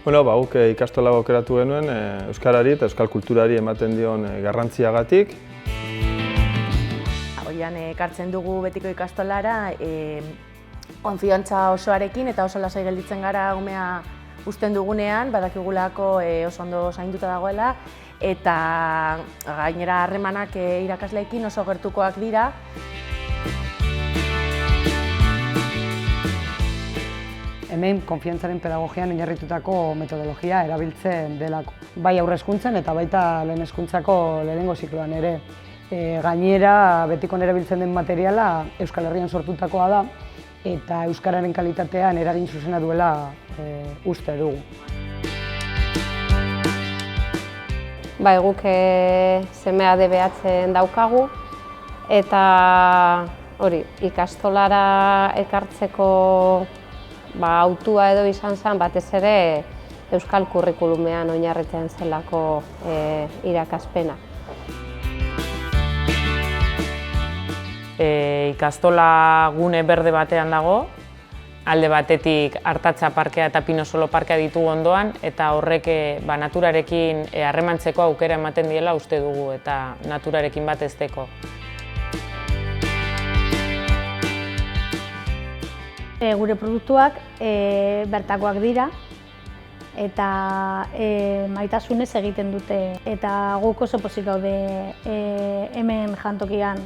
Guk ikastola aukeratu genuen euskarari eta euskal kulturari ematen dion garrantziagatik. Goian ekartzen dugu betiko ikastolara konfiantza osoarekin eta oso lasai gelditzen gara umea uzten dugunean, badakigulako oso ondo zainduta dagoela eta gainera harremanak irakasleekin oso gertukoak dira. Hemen konfiantzaren pedagogian oinarritutako metodologia erabiltzen delako. Bai aurre hezkuntzan eta baita lehen hezkuntzako lehenengo zikloan ere. Gainera, betikon erabiltzen den materiala Euskal Herrian sortutakoa da eta euskararen kalitatean eragin zuzena duela uste dugu. Guk semea DBH daukagu eta hori ikastolara ekartzeko hautua edo izan zen batez ere euskal kurrikulumean oinarritzen zelako irakaspena. Ikastola gune berde batean dago, alde batetik Artatza parkea eta Pinosolo parkea ditugu ondoan eta horrek naturarekin harremantzeko aukera ematen diela uste dugu eta naturarekin bat ezteko. Gure produktuak bertakoak dira eta maitasunez egiten dute eta guk oso pozik gaude hemen jantokian.